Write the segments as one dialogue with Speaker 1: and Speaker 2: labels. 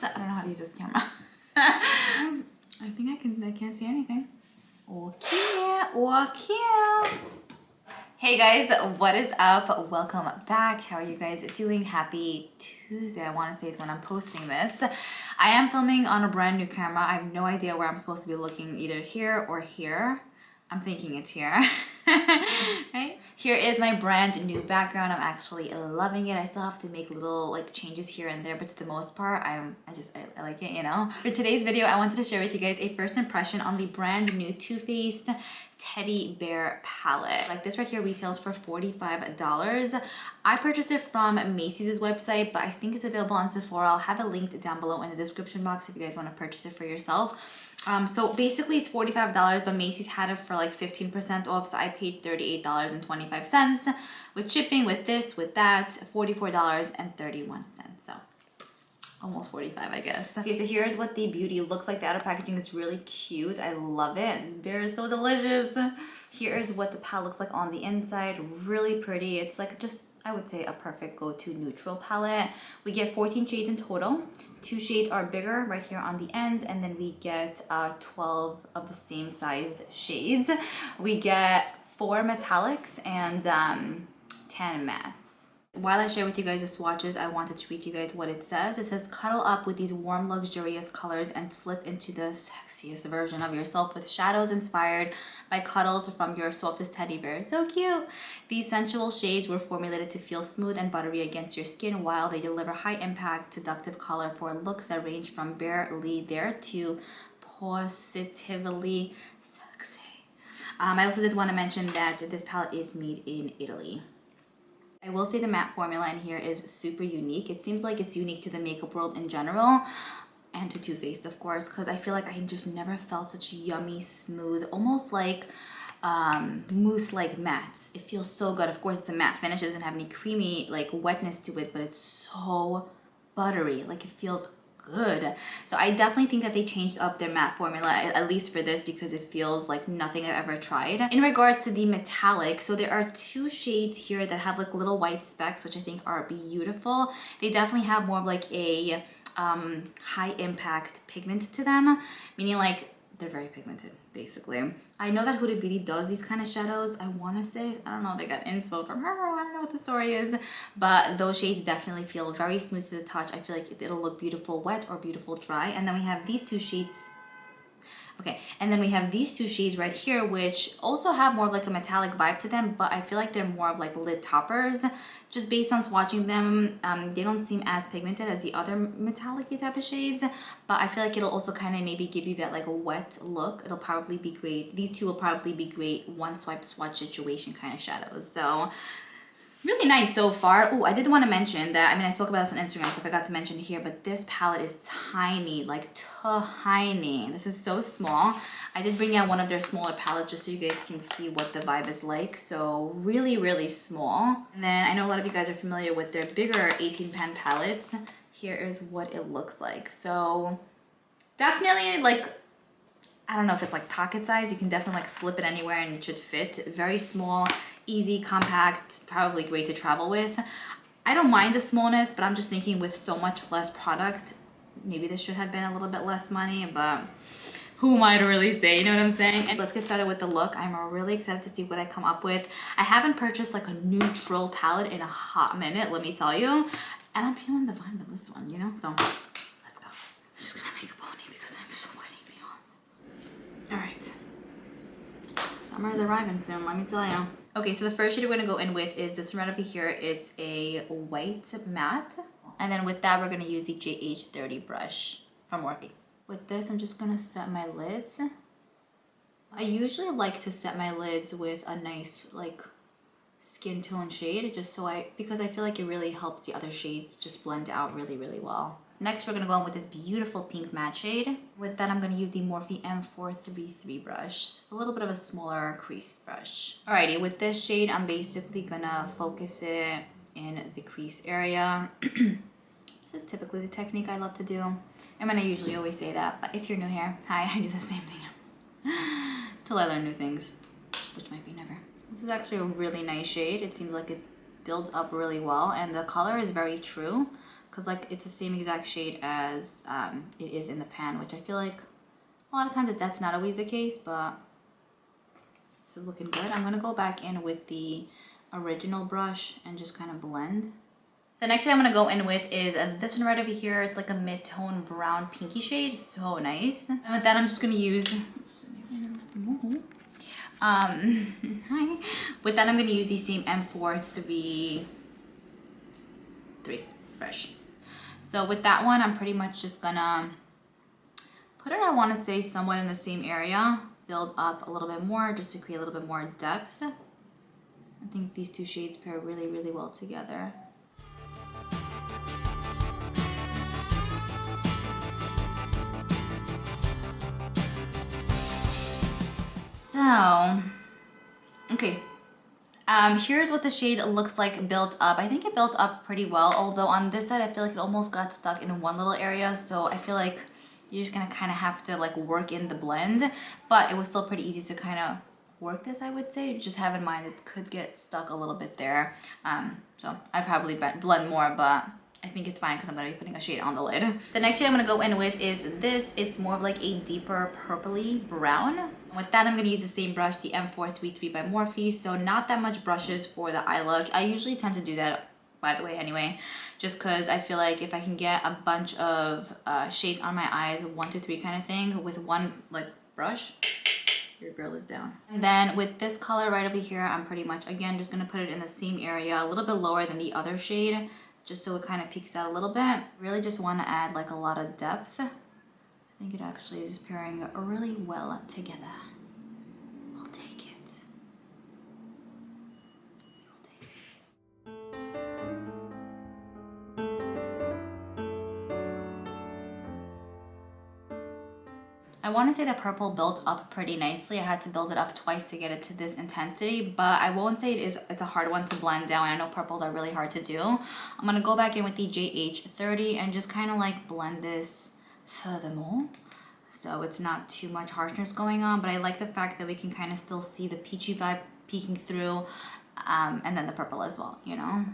Speaker 1: I don't know how to use this camera. I think I can't see anything. Okay. Hey guys, what is up? Welcome back. How are you guys doing? Happy Tuesday, I want to say is when I'm posting this. I am filming on a brand new camera. I have no idea where I'm supposed to be looking, either here or here. I'm thinking it's here. Right? Here is my brand new background. I'm actually loving it. I still have to make little like changes here and there, but for the most part, I like it, you know? For today's video, I wanted to share with you guys a first impression on the brand new Too Faced Teddy Bear palette. Like this right here retails for $45. I purchased it from Macy's website, but I think it's available on Sephora. I'll have it linked down below in the description box if you guys want to purchase it for yourself. So basically it's $45, but Macy's had it for like 15% off, so I paid $38.25 with shipping, with this, with that, $44.31. So almost 45, I guess. Okay, so here's what the beauty looks like. The outer packaging is really cute. I love it. This bear is so delicious. Here's what the palette looks like on the inside. Really pretty. It's like just, I would say, a perfect go-to neutral palette. We get 14 shades in total. 2 shades are bigger right here on the end, and then we get 12 of the same size shades. We get 4 metallics and 10 mattes. While I share with you guys the swatches, I wanted to read you guys what it says. It says, cuddle up with these warm, luxurious colors and slip into the sexiest version of yourself with shadows inspired by cuddles from your softest teddy bear. So cute! These sensual shades were formulated to feel smooth and buttery against your skin, while they deliver high-impact, seductive color for looks that range from barely there to positively sexy. I also did want to mention that this palette is made in Italy. I will say the matte formula in here is super unique. It seems like it's unique to the makeup world in general, and to Too Faced, of course, because I feel like I just never felt such yummy, smooth, almost like mousse-like mattes. It feels so good. Of course, it's a matte finish. It doesn't have any creamy like wetness to it, but it's so buttery. Like, it feels good. So I definitely think that they changed up their matte formula, at least for this, because it feels like nothing I've ever tried. In regards to the metallic, so there are 2 shades here that have like little white specks, which I think are beautiful. They definitely have more of like a high impact pigment to them, meaning like they're very pigmented, basically. I know that Huda Beauty does these kind of shadows. I want to say, I don't know, they got inspo from her. I don't know what the story is, but those shades definitely feel very smooth to the touch. I feel like it'll look beautiful wet or beautiful dry. And then we have these 2 shades. Okay, and then we have these 2 shades right here, which also have more of like a metallic vibe to them, but I feel like they're more of like lid toppers. Just based on swatching them, they don't seem as pigmented as the other metallic-y type of shades, but I feel like it'll also kind of maybe give you that like a wet look. It'll probably be great. These 2 will probably be great one swipe swatch situation kind of shadows. So really nice so far. Oh, I did want to mention that, I mean, I spoke about this on Instagram, so I forgot to mention it here, but this palette is tiny, like tiny. This is so small. I did bring out one of their smaller palettes just so you guys can see what the vibe is like. So really, really small. And then I know a lot of you guys are familiar with their bigger 18 pan palettes. Here is what it looks like. So definitely like, I don't know if it's like pocket size. You can definitely like slip it anywhere and it should fit. Very small, easy, compact, probably great to travel with. I don't mind the smallness, but I'm just thinking with so much less product, maybe this should have been a little bit less money, but who am I to really say, you know what I'm saying? And let's get started with the look. I'm really excited to see what I come up with. I haven't purchased like a neutral palette in a hot minute, let me tell you. And I'm feeling the vibe of this one, you know? So let's go. I'm just gonna make a pony because I'm sweating beyond. All right. Summer is arriving soon, let me tell you. Okay, so the first shade we're gonna go in with is this one right over here. It's a white matte. And then with that, we're gonna use the JH30 brush from Morphe. With this, I'm just gonna set my lids. I usually like to set my lids with a nice like skin tone shade, just so because I feel like it really helps the other shades just blend out really, really well. Next, we're gonna go in with this beautiful pink matte shade. With that, I'm gonna use the Morphe M433 brush, a little bit of a smaller crease brush. Alrighty, with this shade, I'm basically gonna focus it in the crease area. This is typically the technique I love to do. I mean, I usually always say that, but if you're new here, hi, I do the same thing. Till I learn new things, which might be never. This is actually a really nice shade. It seems like it builds up really well, and the color is very true. because like it's the same exact shade as it is in the pan, which I feel like a lot of times that's not always the case, but this is looking good. I'm gonna go back in with the original brush and just kind of blend. The next shade I'm gonna go in with is this one right over here. It's like a mid-tone brown pinky shade, so nice. And with that, I'm just gonna use, hi. With that, I'm gonna use the same M433 brush. So with that one, I'm pretty much just gonna put it, I wanna say, somewhat in the same area, build up a little bit more just to create a little bit more depth. I think these two shades pair really, really well together. So, okay. Here's what the shade looks like built up. I think it built up pretty well, although on this side I feel like it almost got stuck in one little area, so I feel like you're just gonna kind of have to like work in the blend, but it was still pretty easy to kind of work this, I would say. Just have in mind it could get stuck a little bit there. So I probably blend more, but I think it's fine because I'm gonna be putting a shade on the lid. The next shade I'm gonna go in with is this. It's more of like a deeper purpley brown. And with that, I'm gonna use the same brush, the M433 by Morphe. So not that much brushes for the eye look. I usually tend to do that, by the way, anyway, just because I feel like if I can get a bunch of shades on my eyes, 1 to 3 kind of thing, with one like brush, your girl is down. And then with this color right over here, I'm pretty much, again, just gonna put it in the same area, a little bit lower than the other shade, just so it kind of peeks out a little bit. Really just want to add like a lot of depth. I think it actually is pairing really well together. I'll take it. I'll take it. I want to say the purple built up pretty nicely. I had to build it up twice to get it to this intensity, but I won't say it's a hard one to blend down. I know purples are really hard to do. I'm going to go back in with the JH30 and just kind of like blend this furthermore, so it's not too much harshness going on, but I like the fact that we can kind of still see the peachy vibe peeking through, and then the purple as well, you know?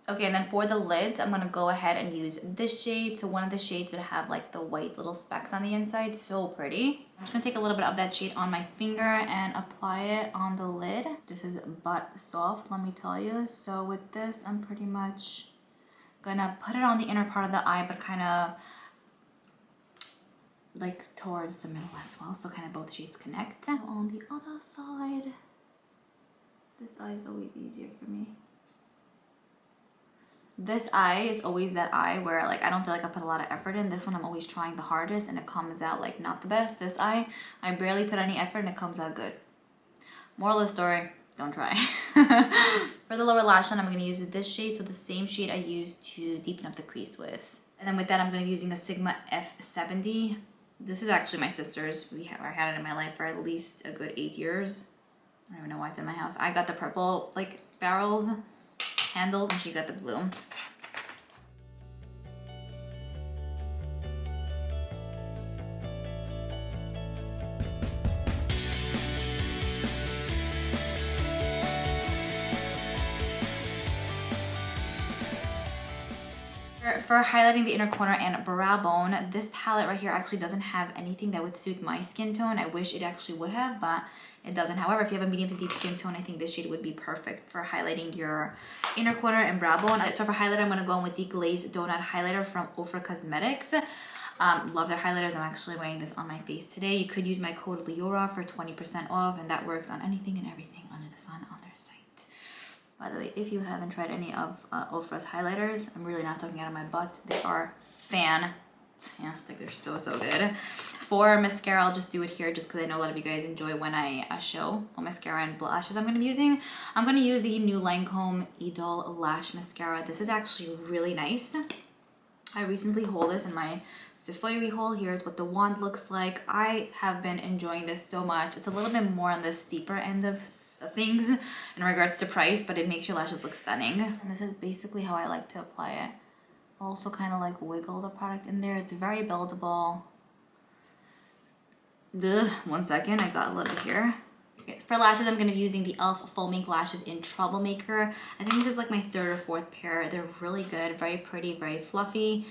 Speaker 1: Okay, and then for the lids, I'm gonna go ahead and use this shade. So one of the shades that have like the white little specks on the inside, so pretty. I'm just gonna take a little bit of that shade on my finger and apply it on the lid. This is butt soft, let me tell you. So with this, I'm pretty much gonna put it on the inner part of the eye, but kind of like towards the middle as well. So kind of both shades connect. On the other side, this eye is always easier for me. This eye is always that eye where like I don't feel like I put a lot of effort in. This one I'm always trying the hardest and it comes out like not the best. This eye, I barely put any effort and it comes out good. Moral of the story, don't try. For the lower lash line, I'm going to use this shade, so the same shade I used to deepen up the crease with. And then with that, I'm going to be using a Sigma F70. This is actually my sister's. I had it in my life for at least a good 8 years. I don't even know why it's in my house. I got the purple like barrels, handles, and she got the blue. For highlighting the inner corner and brow bone, this palette right here actually doesn't have anything that would suit my skin tone. I wish it actually would have, but it doesn't. However, if you have a medium to deep skin tone, I think this shade would be perfect for highlighting your inner corner and brow bone. So for highlighter, I'm going to go in with the Glazed Donut Highlighter from Ofra Cosmetics. Love their highlighters. I'm actually wearing this on my face today. You could use my code Liora for 20% off, and that works on anything and everything under the sun on their site. By the way, if you haven't tried any of Ofra's highlighters, I'm really not talking out of my butt. They are fantastic. They're so, so good. For mascara, I'll just do it here just because I know a lot of you guys enjoy when I show what mascara and blushes I'm going to be using. I'm going to use the new Lancome Idol Lash Mascara. This is actually really nice. I recently hauled this in my Sephora haul. Here's what the wand looks like. I have been enjoying this so much. It's a little bit more on the steeper end of things in regards to price, but it makes your lashes look stunning. And this is basically how I like to apply it. Also kind of like wiggle the product in there. It's very buildable. One second, I got a little bit here. Okay, for lashes, I'm going to be using the e.l.f. Foaming Lashes in Troublemaker. I think this is like my 3rd or 4th pair. They're really good, very pretty, very fluffy.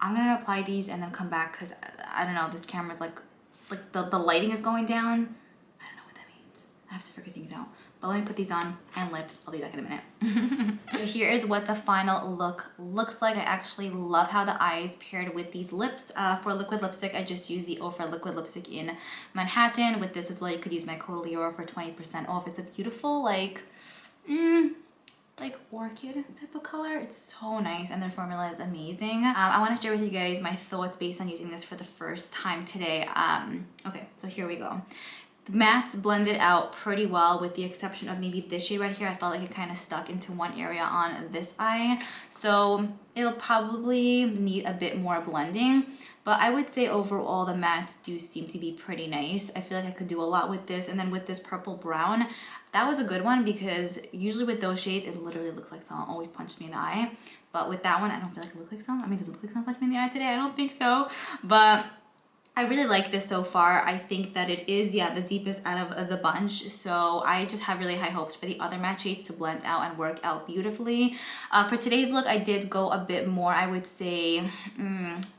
Speaker 1: I'm going to apply these and then come back because I don't know, this camera's like the lighting is going down. I don't know what that means. I have to figure things out. But let me put these on and lips. I'll be back in a minute. So here is what the final look looks like. I actually love how the eyes paired with these lips. For liquid lipstick, I just used the Ofra liquid lipstick in Manhattan. With this as well, you could use my code Liora for 20% off. It's a beautiful, like orchid type of color. It's so nice and their formula is amazing. I want to share with you guys my thoughts based on using this for the first time today. Okay, so here we go. The mattes blended out pretty well with the exception of maybe this shade right here. I felt like it kind of stuck into one area on this eye. So it'll probably need a bit more blending. But I would say overall the mattes do seem to be pretty nice. I feel like I could do a lot with this. And then with this purple brown, that was a good one because usually with those shades, it literally looks like someone always punched me in the eye. But with that one, I don't feel like it looked like someone. I mean, does it look like someone punched me in the eye today? I don't think so. But I really like this so far. I think that it is, yeah, the deepest out of the bunch. So I just have really high hopes for the other matte shades to blend out and work out beautifully. For today's look, I did go a bit more, I would say,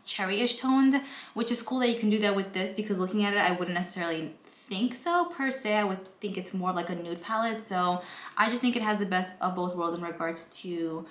Speaker 1: cherry-ish toned, which is cool that you can do that with this because looking at it, I wouldn't necessarily think so per se. I would think it's more like a nude palette. So I just think it has the best of both worlds in regards to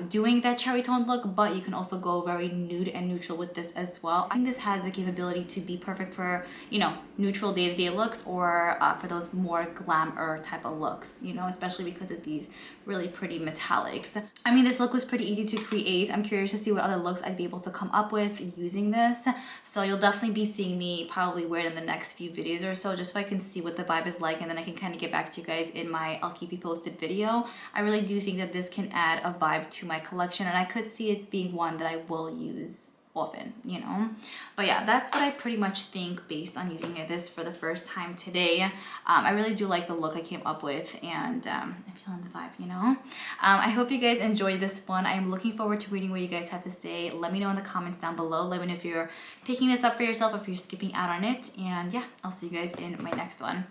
Speaker 1: doing that cherry toned look, but you can also go very nude and neutral with this as well. I think this has the capability to be perfect for, you know, neutral day-to-day looks or for those more glamour type of looks, you know, especially because of these really pretty metallics. I mean, this look was pretty easy to create. I'm curious to see what other looks I'd be able to come up with using this. So you'll definitely be seeing me probably wear it in the next few videos or so, just so I can see what the vibe is like, and then I can kind of get back to you guys in my I'll keep you posted video. I really do think that this can add a vibe to my collection, and I could see it being one that I will use often, you know. But yeah, that's what I pretty much think based on using this for the first time today. I really do like the look I came up with, and I'm feeling the vibe, you know. I hope you guys enjoyed this one. I am looking forward to reading what you guys have to say. Let me know in the comments down below. Let me know if you're picking this up for yourself, if you're skipping out on it, and yeah, I'll see you guys in my next one.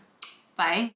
Speaker 1: Bye.